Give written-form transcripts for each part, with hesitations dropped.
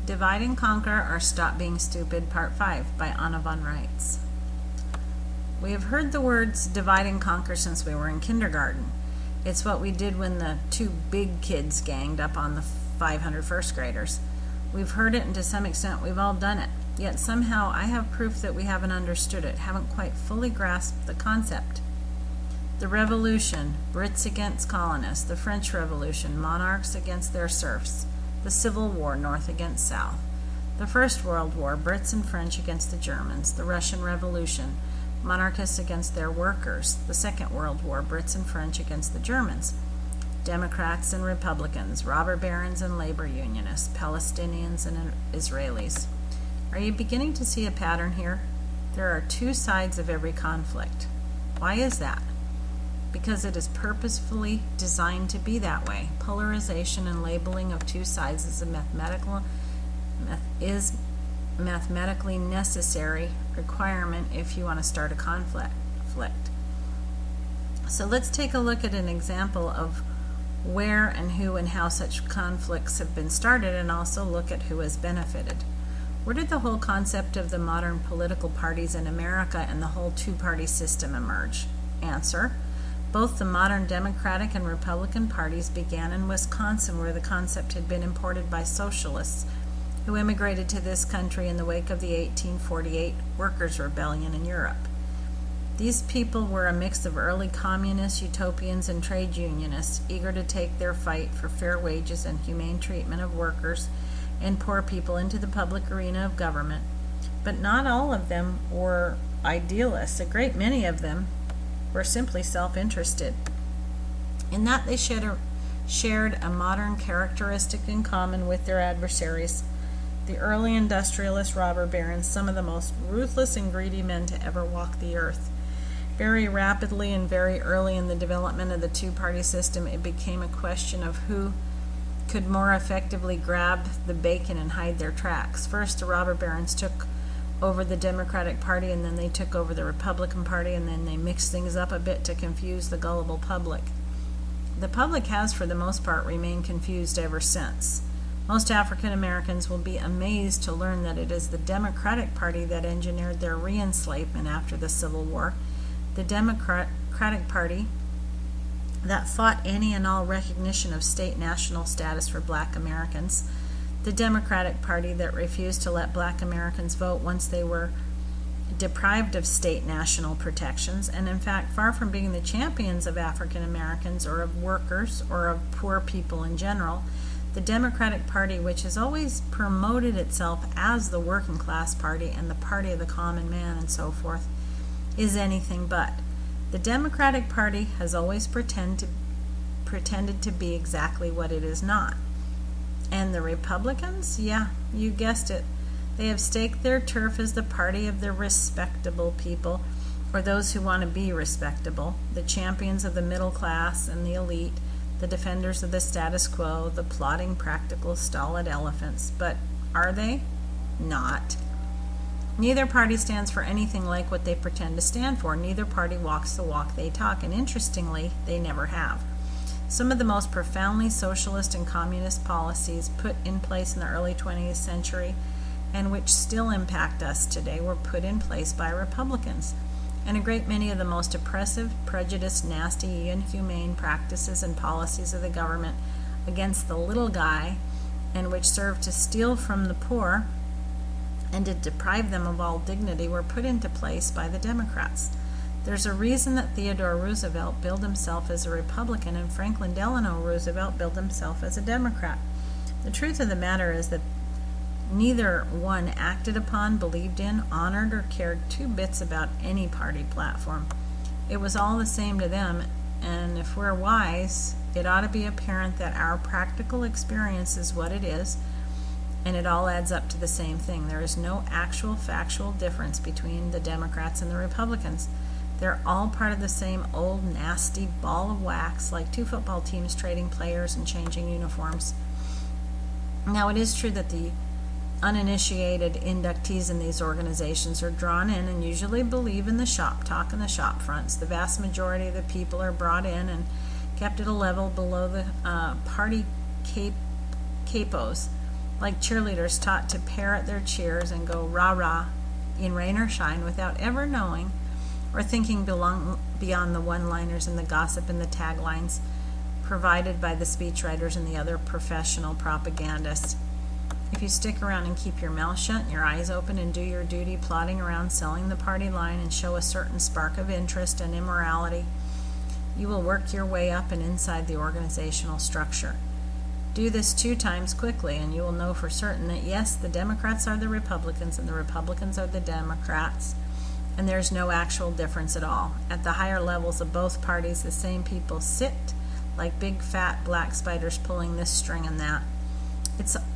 Divide and Conquer or Stop Being Stupid, Part 5 by Anna von Reitz. We have heard the words divide and conquer since we were in kindergarten. It's what we did when the two big kids ganged up on the 500 first graders. We've heard it, and to some extent we've all done it. Yet somehow I have proof that we haven't understood it, haven't quite fully grasped the concept. The Revolution, Brits against colonists. The French Revolution, monarchs against their serfs. The Civil War, North against South. The First World War, Brits and French against the Germans. The Russian Revolution, monarchists against their workers. The Second World War, Brits and French against the Germans. Democrats and Republicans, robber barons and labor unionists, Palestinians and Israelis. Are you beginning to see a pattern here? There are two sides of every conflict. Why is that? Because it is purposefully designed to be that way. Polarization and labeling of two sides is mathematically necessary requirement if you want to start a conflict. So let's take a look at an example of where and who and how such conflicts have been started, and also look at who has benefited. Where did the whole concept of the modern political parties in America and the whole two-party system emerge? Answer: both the modern Democratic and Republican parties began in Wisconsin, where the concept had been imported by socialists who immigrated to this country in the wake of the 1848 Workers' Rebellion in Europe. These people were a mix of early communists, utopians, and trade unionists, eager to take their fight for fair wages and humane treatment of workers and poor people into the public arena of government. But not all of them were idealists. A great many of them were simply self-interested. In that they shared a modern characteristic in common with their adversaries. The early industrialist robber barons, some of the most ruthless and greedy men to ever walk the earth. Very rapidly and very early in the development of the two-party system, it became a question of who could more effectively grab the bacon and hide their tracks. First, the robber barons took over the Democratic Party, and then they took over the Republican Party, and then they mixed things up a bit to confuse the gullible public. The public has, for the most part, remained confused ever since. Most African Americans will be amazed to learn that it is the Democratic Party that engineered their re-enslavement after the Civil War, the Democratic Party that fought any and all recognition of state national status for black Americans, the Democratic Party that refused to let black Americans vote once they were deprived of state national protections, and in fact, far from being the champions of African Americans or of workers or of poor people in general, the Democratic Party, which has always promoted itself as the working class party and the party of the common man and so forth, is anything but. The Democratic Party has always pretended to be exactly what it is not. And the Republicans? Yeah, you guessed it. They have staked their turf as the party of the respectable people, or those who want to be respectable, the champions of the middle class and the elite, the defenders of the status quo, the plodding, practical, stolid elephants. But are they? Not. Neither party stands for anything like what they pretend to stand for. Neither party walks the walk they talk, and interestingly, they never have. Some of the most profoundly socialist and communist policies put in place in the early 20th century, and which still impact us today, were put in place by Republicans. And a great many of the most oppressive, prejudiced, nasty, inhumane practices and policies of the government against the little guy, and which served to steal from the poor and to deprive them of all dignity, were put into place by the Democrats. There's a reason that Theodore Roosevelt billed himself as a Republican and Franklin Delano Roosevelt billed himself as a Democrat. The truth of the matter is that neither one acted upon, believed in, honored, or cared two bits about any party platform. It was all the same to them, and if we're wise, it ought to be apparent that our practical experience is what it is, and it all adds up to the same thing. There is no actual factual difference between the Democrats and the Republicans. They're all part of the same old nasty ball of wax, like two football teams trading players and changing uniforms. Now, it is true that the uninitiated inductees in these organizations are drawn in and usually believe in the shop talk and the shop fronts. The vast majority of the people are brought in and kept at a level below the party capos. like cheerleaders taught to parrot their cheers and go rah-rah in rain or shine without ever knowing or thinking beyond the one-liners and the gossip and the taglines provided by the speechwriters and the other professional propagandists. If you stick around and keep your mouth shut and your eyes open and do your duty plodding around selling the party line and show a certain spark of interest and immorality, you will work your way up and inside the organizational structure. Do this 2 times quickly and you will know for certain that yes, the Democrats are the Republicans and the Republicans are the Democrats, and there's no actual difference at all. At the higher levels of both parties, the same people sit like big fat black spiders pulling this string and that.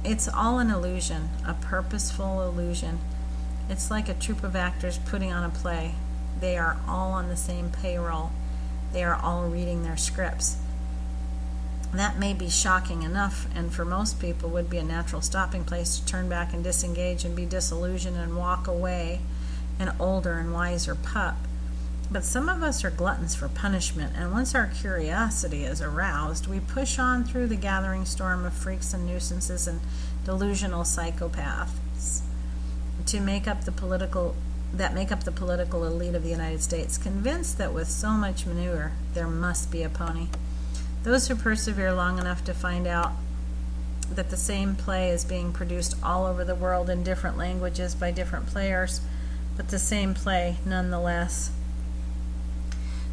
It's all an illusion, a purposeful illusion. It's like a troupe of actors putting on a play. They are all on the same payroll. They are all reading their scripts. That may be shocking enough, and for most people would be a natural stopping place to turn back and disengage and be disillusioned and walk away, an older and wiser pup. But some of us are gluttons for punishment, and once our curiosity is aroused, we push on through the gathering storm of freaks and nuisances and delusional psychopaths to make up the political elite of the United States, convinced that with so much manure, there must be a pony. Those who persevere long enough to find out that the same play is being produced all over the world in different languages by different players, but the same play nonetheless.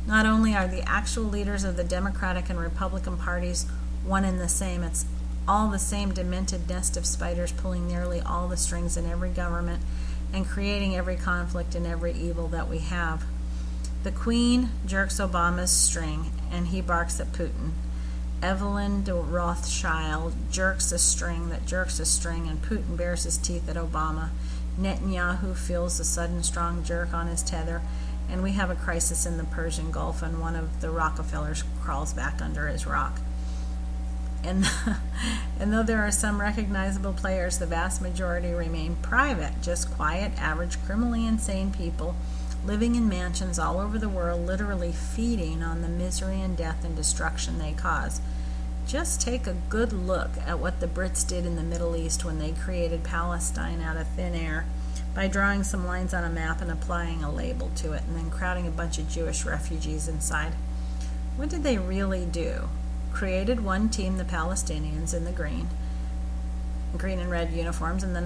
Not only are the actual leaders of the Democratic and Republican parties one and the same, it's all the same demented nest of spiders pulling nearly all the strings in every government and creating every conflict and every evil that we have. The Queen jerks Obama's string, and he barks at Putin. Evelyn de Rothschild jerks a string that jerks a string, and Putin bares his teeth at Obama. Netanyahu feels a sudden strong jerk on his tether, and we have a crisis in the Persian Gulf, and one of the Rockefellers crawls back under his rock. And though there are some recognizable players, the vast majority remain private, just quiet, average, criminally insane people living in mansions all over the world, literally feeding on the misery and death and destruction they cause. Just take a good look at what the Brits did in the Middle East when they created Palestine out of thin air by drawing some lines on a map and applying a label to it and then crowding a bunch of Jewish refugees inside. What did they really do? Created one team, the Palestinians, in the green and red uniforms, and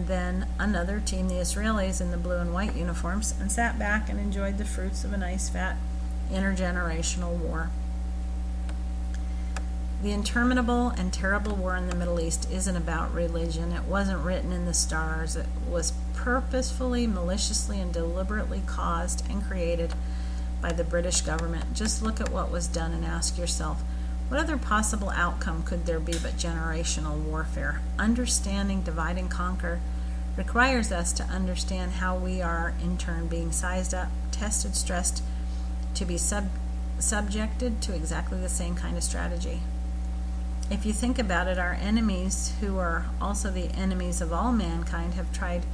then another team, the Israelis, in the blue and white uniforms, and sat back and enjoyed the fruits of a nice fat intergenerational war. The interminable and terrible war in the Middle East isn't about religion. It wasn't written in the stars. It was purposefully, maliciously, and deliberately caused and created by the British government. Just look at what was done and ask yourself, what other possible outcome could there be but generational warfare? Understanding divide and conquer requires us to understand how we are in turn being sized up, tested, stressed, to be subjected to exactly the same kind of strategy. If you think about it, our enemies, who are also the enemies of all mankind, have tried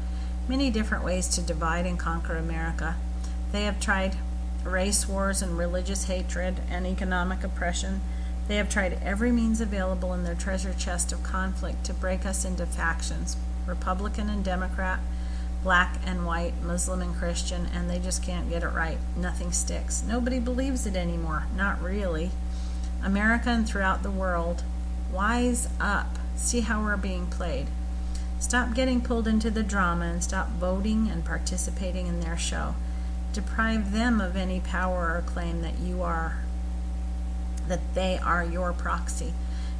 many different ways to divide and conquer America. They have tried race wars and religious hatred and economic oppression. They have tried every means available in their treasure chest of conflict to break us into factions, Republican and Democrat, black and white, Muslim and Christian, and they just can't get it right. Nothing sticks. Nobody believes it anymore. Not really. America and throughout the world, wise up. See how we're being played. Stop getting pulled into the drama and stop voting and participating in their show. Deprive them of any power or claim that they are your proxy.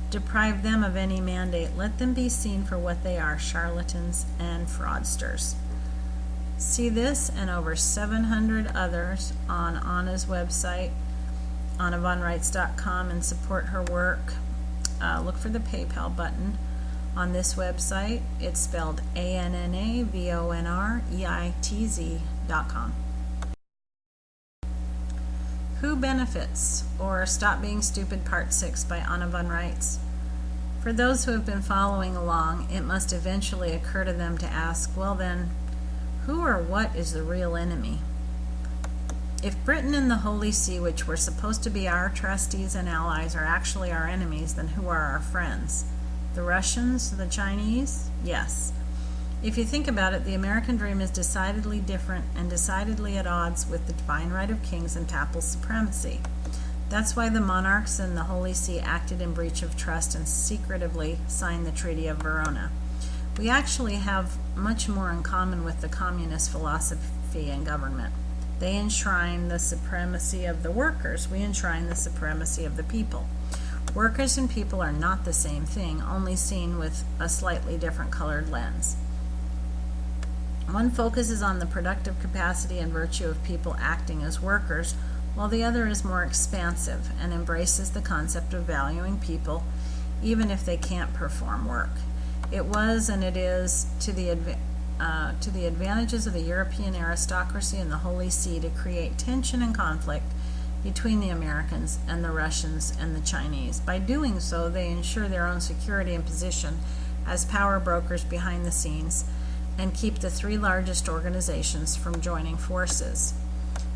Deprive them of any mandate. Let them be seen for what they are, charlatans and fraudsters. See this and over 700 others on Anna's website, AnnaVonReitz.com, and support her work. Look for the PayPal button on this website. It's spelled ANNAVONREITZ.com. Who benefits? Or Stop Being Stupid Part 6 by Anna von Reitz. For those who have been following along, it must eventually occur to them to ask, well then, who or what is the real enemy? If Britain and the Holy See, which were supposed to be our trustees and allies, are actually our enemies, then who are our friends? The Russians, the Chinese? Yes. If you think about it, the American dream is decidedly different and decidedly at odds with the divine right of kings and papal supremacy. That's why the monarchs and the Holy See acted in breach of trust and secretively signed the Treaty of Verona. We actually have much more in common with the communist philosophy and government. They enshrine the supremacy of the workers. We enshrine the supremacy of the people. Workers and people are not the same thing, only seen with a slightly different colored lens. One focuses on the productive capacity and virtue of people acting as workers, while the other is more expansive and embraces the concept of valuing people even if they can't perform work. It was and it is to the advantages of the European aristocracy and the Holy See to create tension and conflict between the Americans and the Russians and the Chinese. By doing so, they ensure their own security and position as power brokers behind the scenes and keep the three largest organizations from joining forces.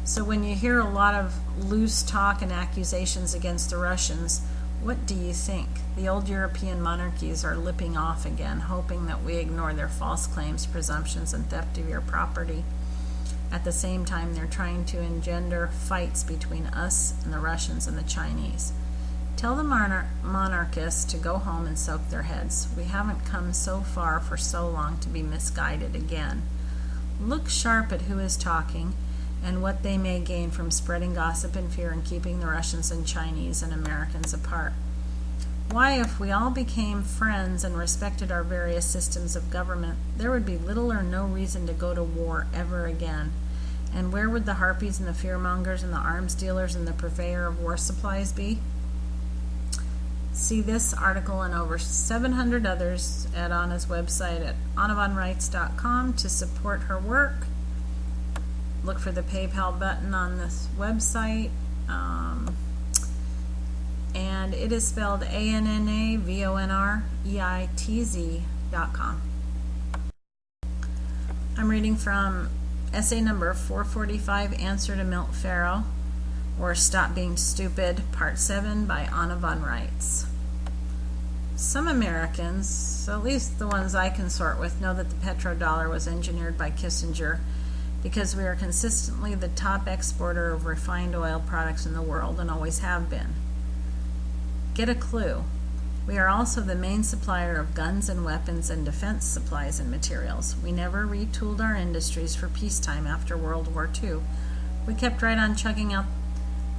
So when you hear a lot of loose talk and accusations against the Russians, what do you think? The old European monarchies are lipping off again, hoping that we ignore their false claims, presumptions, and theft of your property. At the same time, they're trying to engender fights between us and the Russians and the Chinese. Tell the monarchists to go home and soak their heads. We haven't come so far for so long to be misguided again. Look sharp at who is talking and what they may gain from spreading gossip and fear and keeping the Russians and Chinese and Americans apart. Why, if we all became friends and respected our various systems of government, there would be little or no reason to go to war ever again. And where would the harpies and the fearmongers and the arms dealers and the purveyor of war supplies be? See this article and over 700 others at Anna's website at annavonreitz.com to support her work. Look for the PayPal button on this website. And it is spelled ANNAVONREITZ.com. I'm reading from essay number 445, Answer to Milt Farrow, or Stop Being Stupid, Part 7 by Anna von Reitz. Some Americans, at least the ones I consort with, know that the petrodollar was engineered by Kissinger because we are consistently the top exporter of refined oil products in the world and always have been. Get a clue. We are also the main supplier of guns and weapons and defense supplies and materials. We never retooled our industries for peacetime after World War II. We kept right on chugging out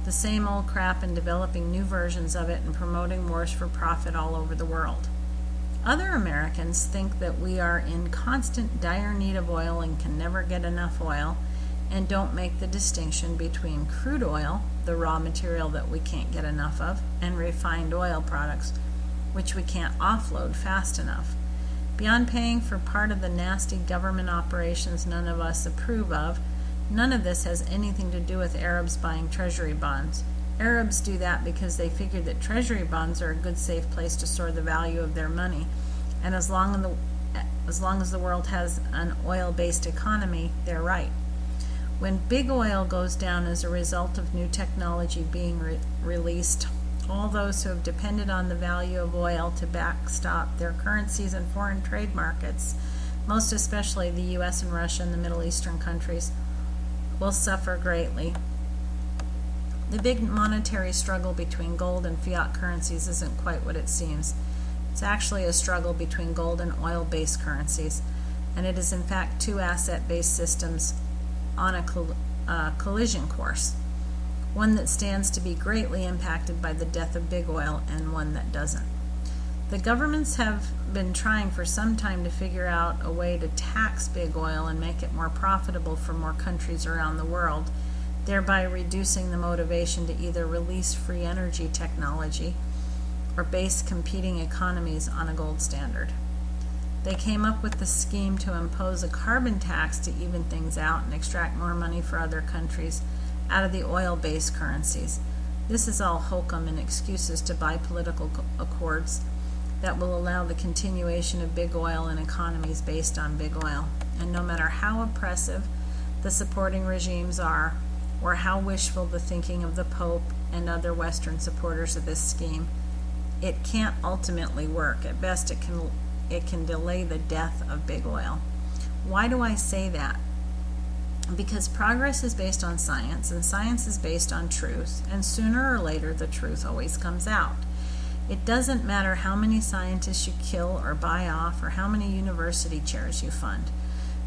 the same old crap and developing new versions of it and promoting wars for profit all over the world. Other Americans think that we are in constant dire need of oil and can never get enough oil, and don't make the distinction between crude oil, the raw material that we can't get enough of, and refined oil products, which we can't offload fast enough. Beyond paying for part of the nasty government operations none of us approve of, none of this has anything to do with Arabs buying treasury bonds. Arabs do that because they figure that treasury bonds are a good, safe place to store the value of their money, and as long as the world has an oil-based economy, they're right. When big oil goes down as a result of new technology being released, all those who have depended on the value of oil to backstop their currencies and foreign trade markets, most especially the U.S. and Russia and the Middle Eastern countries, will suffer greatly. The big monetary struggle between gold and fiat currencies isn't quite what it seems. It's actually a struggle between gold and oil-based currencies, and it is in fact two asset-based systems on a collision course, one that stands to be greatly impacted by the death of big oil and one that doesn't. The governments have been trying for some time to figure out a way to tax big oil and make it more profitable for more countries around the world, thereby reducing the motivation to either release free energy technology or base competing economies on a gold standard. They came up with the scheme to impose a carbon tax to even things out and extract more money for other countries out of the oil-based currencies. This is all hokum and excuses to buy political accords that will allow the continuation of big oil and economies based on big oil. And no matter how oppressive the supporting regimes are, or how wishful the thinking of the Pope and other Western supporters of this scheme, it can't ultimately work. At best, it can delay the death of big oil. Why do I say that? Because progress is based on science, and science is based on truth, and sooner or later the truth always comes out. It doesn't matter how many scientists you kill or buy off, or how many university chairs you fund.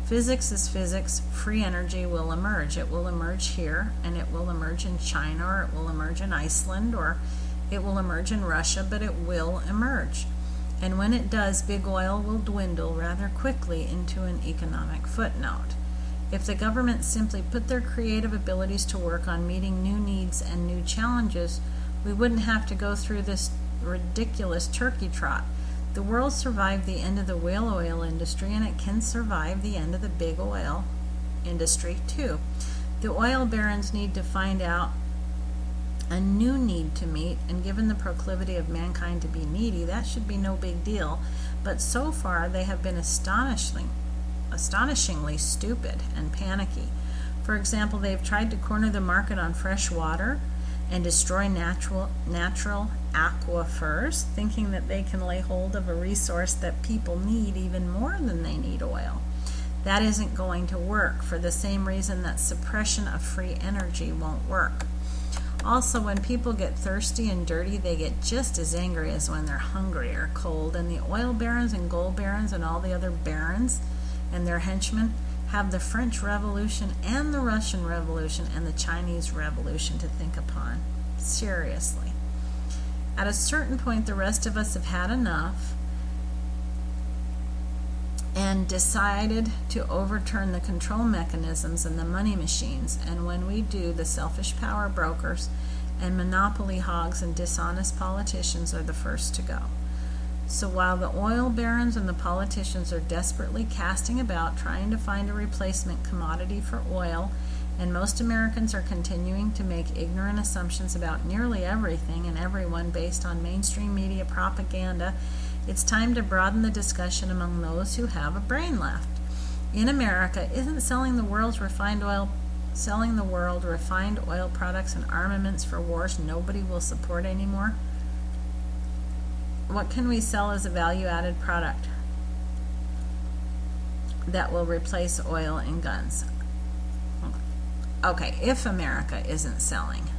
Physics is physics. Free energy will emerge. It will emerge here, and it will emerge in China, or it will emerge in Iceland, or it will emerge in Russia, but it will emerge. And when it does, big oil will dwindle rather quickly into an economic footnote. If the government simply put their creative abilities to work on meeting new needs and new challenges, we wouldn't have to go through this ridiculous turkey trot. The world survived the end of the whale oil industry, and it can survive the end of the big oil industry too. The oil barons need to find out a new need to meet, and given the proclivity of mankind to be needy, that should be no big deal. But so far, they have been astonishingly stupid and panicky. For example, they've tried to corner the market on fresh water and destroy natural aquifers, thinking that they can lay hold of a resource that people need even more than they need oil. That isn't going to work, for the same reason that suppression of free energy won't work. Also, when people get thirsty and dirty, they get just as angry as when they're hungry or cold, and the oil barons and gold barons and all the other barons and their henchmen have the French Revolution and the Russian Revolution and the Chinese Revolution to think upon. Seriously. At a certain point, the rest of us have had enough and decided to overturn the control mechanisms and the money machines. And when we do, the selfish power brokers and monopoly hogs and dishonest politicians are the first to go. So while the oil barons and the politicians are desperately casting about trying to find a replacement commodity for oil, and most Americans are continuing to make ignorant assumptions about nearly everything and everyone based on mainstream media propaganda, it's time to broaden the discussion among those who have a brain left. In America, isn't selling the world refined oil products and armaments for wars nobody will support anymore? What can we sell as a value-added product that will replace oil and guns? Okay, if America isn't selling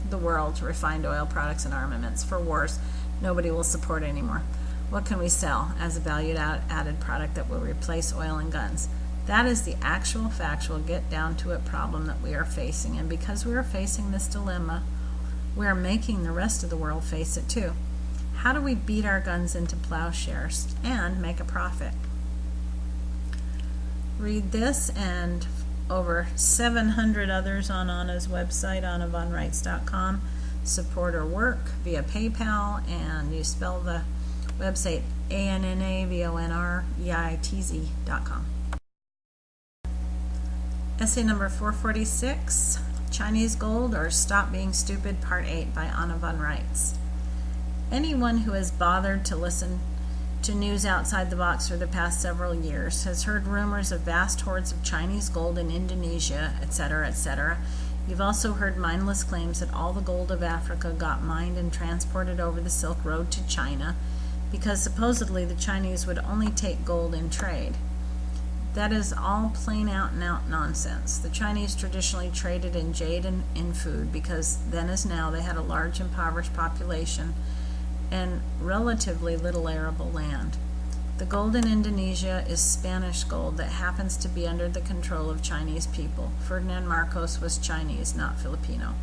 the world's refined oil products and armaments for wars nobody will support anymore, what can we sell as a value-added product that will replace oil and guns? That is the actual, factual, get-down-to-it problem that we are facing. And because we are facing this dilemma, we are making the rest of the world face it too. How do we beat our guns into plowshares and make a profit? Read this and over 700 others on Anna's website, AnnaVonReitz.com. Support her work via PayPal, and you spell the website ANNAVONREITZ.com. Essay number 446, Chinese Gold or Stop Being Stupid, Part 8 by Anna von Reitz. Anyone who has bothered to listen to news outside the box for the past several years has heard rumors of vast hoards of Chinese gold in Indonesia, etc., etc. You've also heard mindless claims that all the gold of Africa got mined and transported over the Silk Road to China because supposedly the Chinese would only take gold in trade. That is all plain out and out nonsense. The Chinese traditionally traded in jade and in food because then as now they had a large impoverished population and relatively little arable land. The gold in Indonesia is Spanish gold that happens to be under the control of Chinese people. Ferdinand Marcos was Chinese, not Filipino.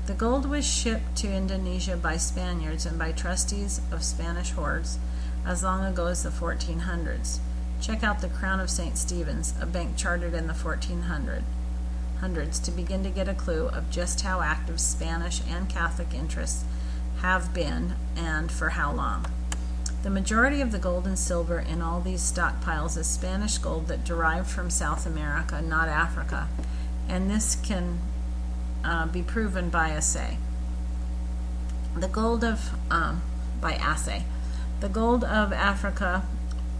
The gold was shipped to Indonesia by Spaniards and by trustees of Spanish hordes as long ago as the 1400s. Check out the Crown of St. Stephen's, a bank chartered in the 1400s, to begin to get a clue of just how active Spanish and Catholic interests have been and for how long. The majority of the gold and silver in all these stockpiles is Spanish gold that derived from South America, not Africa, and this can be proven by assay. The gold of Africa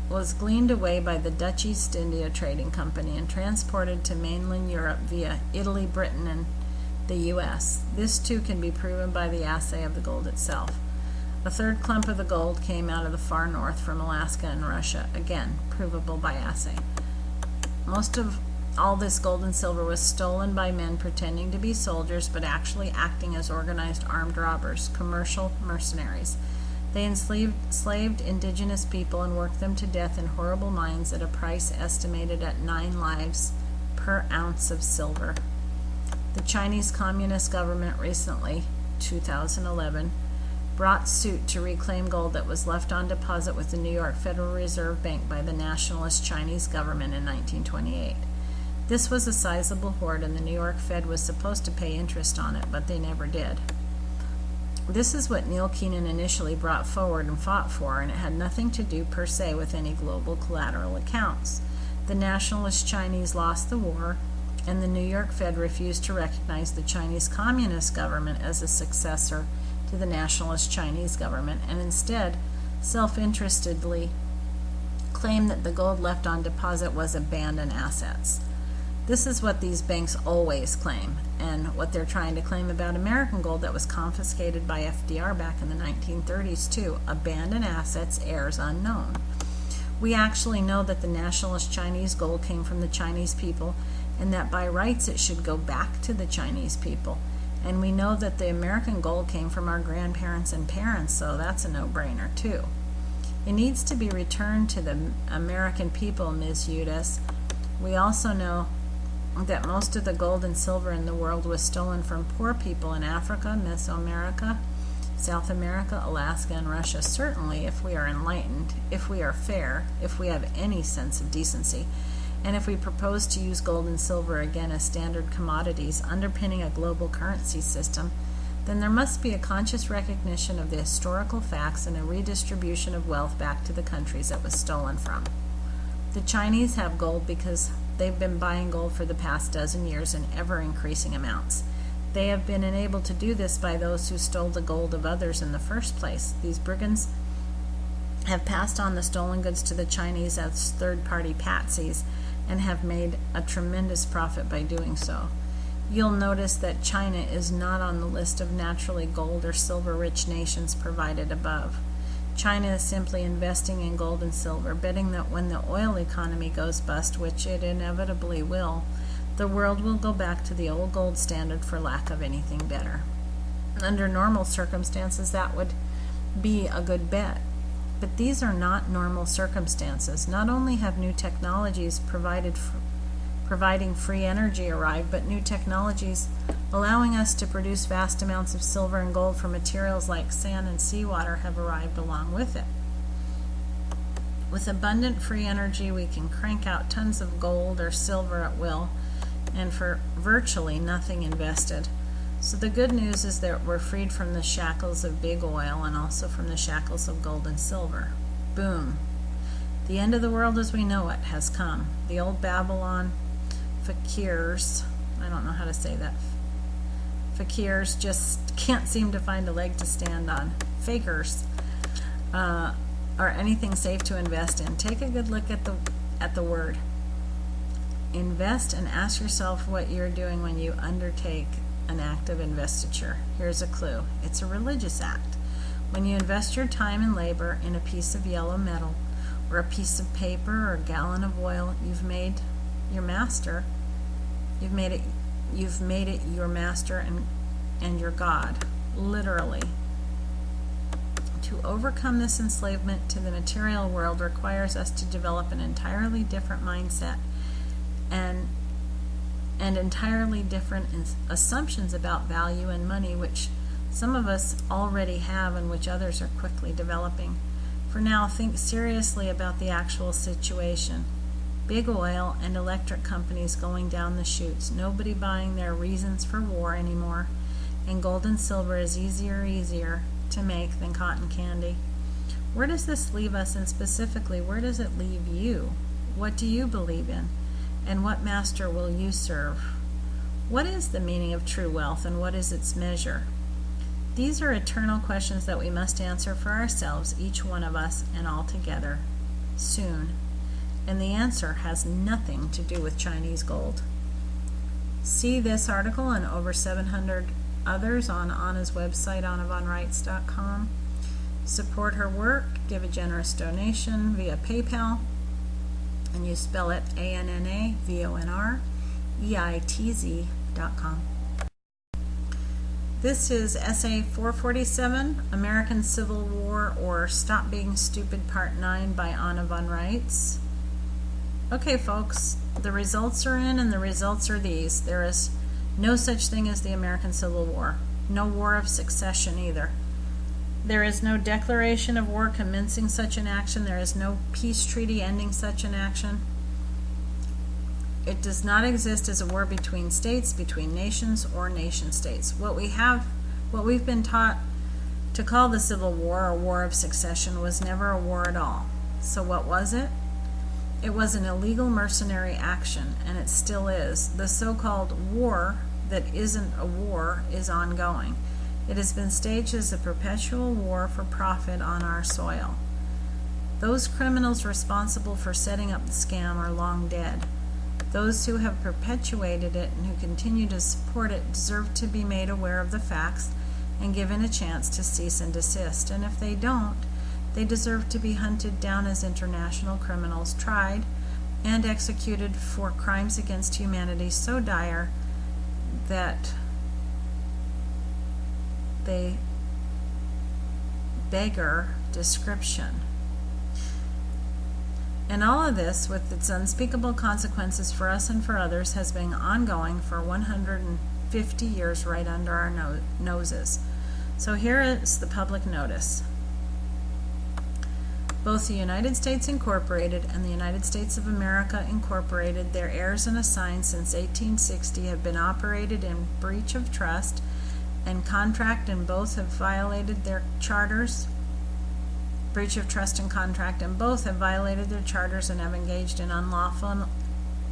was gleaned away by the Dutch East India Trading Company and transported to mainland Europe via Italy, Britain, and the U.S. This too can be proven by the assay of the gold itself. A third clump of the gold came out of the far north from Alaska and Russia, again, provable by assay. Most of all this gold and silver was stolen by men pretending to be soldiers but actually acting as organized armed robbers, commercial mercenaries. They enslaved indigenous people and worked them to death in horrible mines at a price estimated at 9 lives per ounce of silver. The Chinese Communist government recently, 2011, brought suit to reclaim gold that was left on deposit with the New York Federal Reserve Bank by the nationalist Chinese government in 1928. This was a sizable hoard, and the New York Fed was supposed to pay interest on it, but they never did. This is what Neil Keenan initially brought forward and fought for, and it had nothing to do per se with any global collateral accounts. The nationalist Chinese lost the war, and the New York Fed refused to recognize the Chinese Communist government as a successor to the nationalist Chinese government, and instead self-interestedly claimed that the gold left on deposit was abandoned assets. This is what these banks always claim, and what they're trying to claim about American gold that was confiscated by FDR back in the 1930s too. Abandoned assets, heirs unknown. We actually know that the nationalist Chinese gold came from the Chinese people, and that by rights it should go back to the Chinese people. And we know that the American gold came from our grandparents and parents, so that's a no-brainer too. It needs to be returned to the American people, Ms. Udis. We also know that most of the gold and silver in the world was stolen from poor people in Africa, Mesoamerica, South America, Alaska, and Russia. Certainly, if we are enlightened, if we are fair, if we have any sense of decency, and if we propose to use gold and silver again as standard commodities underpinning a global currency system, then there must be a conscious recognition of the historical facts and a redistribution of wealth back to the countries it was stolen from. The Chinese have gold because they've been buying gold for the past dozen years in ever-increasing amounts. They have been enabled to do this by those who stole the gold of others in the first place. These brigands have passed on the stolen goods to the Chinese as third-party patsies and have made a tremendous profit by doing so. You'll notice that China is not on the list of naturally gold or silver-rich nations provided above. China is simply investing in gold and silver, betting that when the oil economy goes bust, which it inevitably will, the world will go back to the old gold standard for lack of anything better. Under normal circumstances, that would be a good bet. But these are not normal circumstances. Not only have new technologies providing free energy arrived, but new technologies allowing us to produce vast amounts of silver and gold from materials like sand and seawater have arrived along with it. With abundant free energy, we can crank out tons of gold or silver at will, and for virtually nothing invested. So the good news is that we're freed from the shackles of big oil and also from the shackles of gold and silver. Boom. The end of the world as we know it has come. The old Babylon fakirs, I don't know how to say that, fakirs just can't seem to find a leg to stand on. Fakers are anything safe to invest in. Take a good look at the word. Invest and ask yourself what you're doing when you undertake an act of investiture. Here's a clue. It's a religious act. When you invest your time and labor in a piece of yellow metal or a piece of paper or a gallon of oil, you've made your master. You've made it your master and your God, literally. To overcome this enslavement to the material world requires us to develop an entirely different mindset and entirely different assumptions about value and money, which some of us already have and which others are quickly developing. For now, think seriously about the actual situation. Big oil and electric companies going down the chutes, nobody buying their reasons for war anymore, and gold and silver is easier to make than cotton candy. Where does this leave us, and specifically, where does it leave you? What do you believe in? And what master will you serve? What is the meaning of true wealth, and what is its measure? These are eternal questions that we must answer for ourselves, each one of us, and all together, soon. And the answer has nothing to do with Chinese gold. See this article and over 700 others on Anna's website, AnnaVonReitz.com. support her work, give a generous donation via PayPal, and you spell it ANNAVONREITZ.com. This is Essay 447, American Civil War or Stop Being Stupid, Part 9 by Anna von Reitz. Okay, folks, the results are in, and the results are these. There is no such thing as the American Civil War. No war of succession either. There is no declaration of war commencing such an action. There is no peace treaty ending such an action. It does not exist as a war between states, between nations, or nation states. What we've been taught to call the Civil War or War of Succession was never a war at all. So what was it? It was an illegal mercenary action, and it still is. The so-called war that isn't a war is ongoing. It has been staged as a perpetual war for profit on our soil. Those criminals responsible for setting up the scam are long dead. Those who have perpetuated it and who continue to support it deserve to be made aware of the facts and given a chance to cease and desist. And if they don't, they deserve to be hunted down as international criminals, tried and executed for crimes against humanity so dire that they beggar description. And all of this, with its unspeakable consequences for us and for others, has been ongoing for 150 years right under our noses. So here is the public notice. Both the United States Incorporated and the United States of America Incorporated, their heirs and assigns since 1860, have been operated in breach of trust and contract, and both have violated their charters. Breach of trust and contract, and both have violated their charters and have engaged in unlawful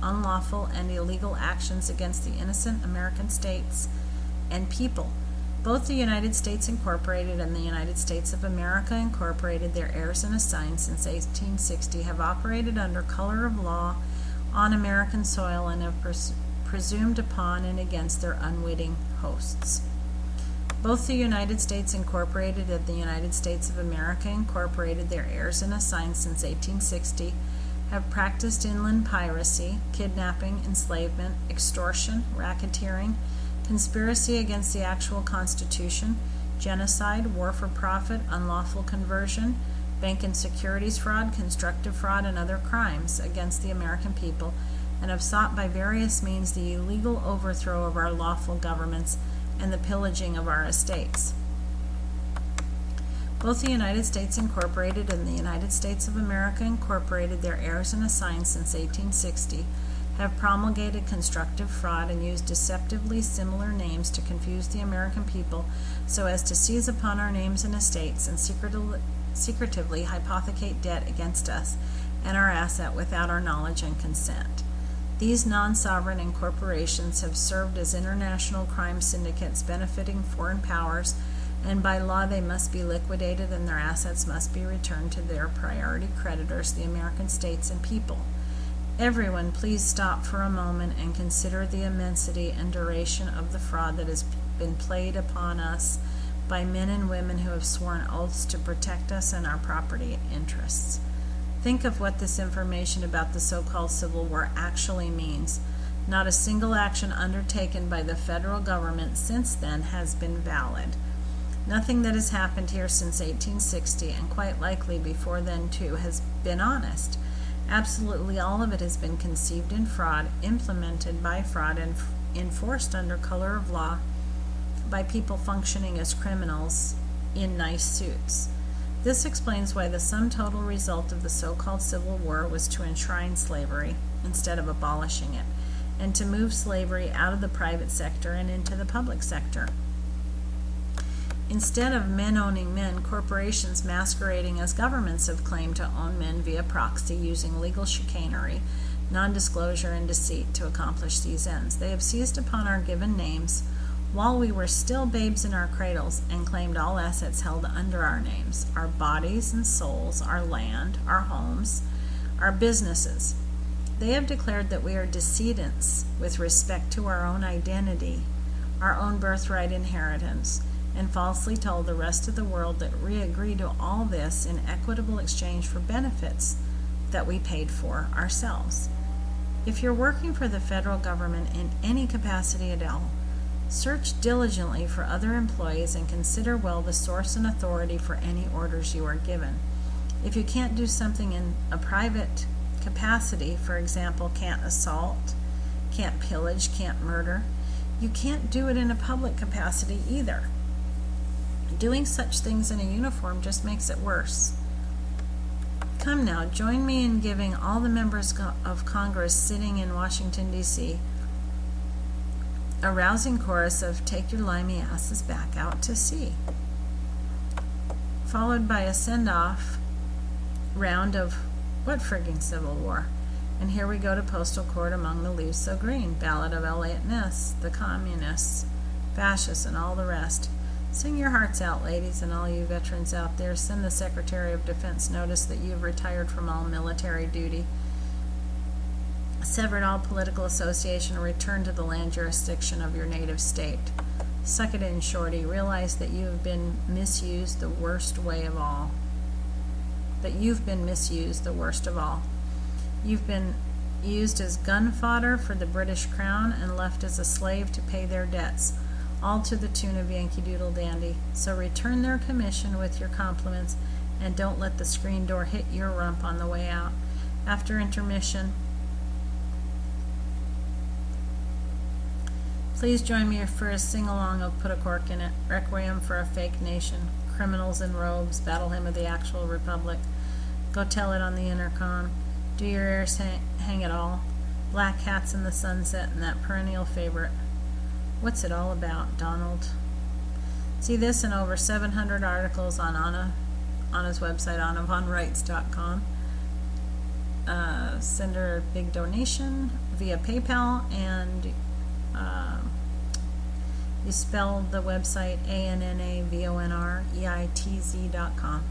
and illegal actions against the innocent American states and people. Both the United States Incorporated and the United States of America Incorporated, their heirs and assigns since 1860, have operated under color of law on American soil and have presumed upon and against their unwitting hosts. Both the United States Incorporated and the United States of America Incorporated, their heirs and assigns since 1860, have practiced inland piracy, kidnapping, enslavement, extortion, racketeering, conspiracy against the actual Constitution, genocide, war for profit, unlawful conversion, bank and securities fraud, constructive fraud, and other crimes against the American people, and have sought by various means the illegal overthrow of our lawful governments and the pillaging of our estates. Both the United States Incorporated and the United States of America Incorporated, their heirs and assigns since 1860, have promulgated constructive fraud and used deceptively similar names to confuse the American people so as to seize upon our names and estates and secretively hypothecate debt against us and our asset without our knowledge and consent. These non-sovereign incorporations have served as international crime syndicates benefiting foreign powers, and by law they must be liquidated and their assets must be returned to their priority creditors, the American states and people. Everyone, please stop for a moment and consider the immensity and duration of the fraud that has been played upon us by men and women who have sworn oaths to protect us and our property interests. Think of what this information about the so-called Civil War actually means. Not a single action undertaken by the federal government since then has been valid. Nothing that has happened here since 1860, and quite likely before then too, has been honest. Absolutely all of it has been conceived in fraud, implemented by fraud, and enforced under color of law by people functioning as criminals in nice suits. This explains why the sum total result of the so-called Civil War was to enshrine slavery instead of abolishing it, and to move slavery out of the private sector and into the public sector. Instead of men owning men, corporations masquerading as governments have claimed to own men via proxy using legal chicanery, non-disclosure, and deceit to accomplish these ends. They have seized upon our given names while we were still babes in our cradles and claimed all assets held under our names, our bodies and souls, our land, our homes, our businesses. They have declared that we are decedents with respect to our own identity, our own birthright inheritance, and falsely told the rest of the world that we agree to all this in equitable exchange for benefits that we paid for ourselves. If you're working for the federal government in any capacity at all, search diligently for other employees and consider well the source and authority for any orders you are given. If you can't do something in a private capacity, for example, can't assault, can't pillage, can't murder, you can't do it in a public capacity either. Doing such things in a uniform just makes it worse. Come now, join me in giving all the members of Congress sitting in Washington, D.C. a rousing chorus of "Take your limey asses back out to sea," followed by a send-off round of "What frigging Civil War?" And here we go to postal court among the leaves so green, ballad of Elliot Ness, the communists, fascists, and all the rest. Sing your hearts out, ladies, and all you veterans out there. Send the Secretary of Defense notice that you've retired from all military duty, severed all political association, and returned to the land jurisdiction of your native state. Suck it in, shorty. Realize that you have been misused the worst way of all. That you've been misused the worst of all. You've been used as gun fodder for the British Crown and left as a slave to pay their debts, all to the tune of Yankee Doodle Dandy. So return their commission with your compliments, and don't let the screen door hit your rump on the way out. After intermission, please join me for a sing-along of Put a Cork in It, Requiem for a Fake Nation, Criminals in Robes, Battle Hymn of the Actual Republic, Go Tell It on the Intercom, Do Your Ears Hang It All, Black Hats in the Sunset, and that perennial favorite, What's It All About, Donald? See this and over 700 articles on Anna's website, AnnaVonReitz.com. Send her a big donation via PayPal, and you spell the website ANNAVONREITZ.com.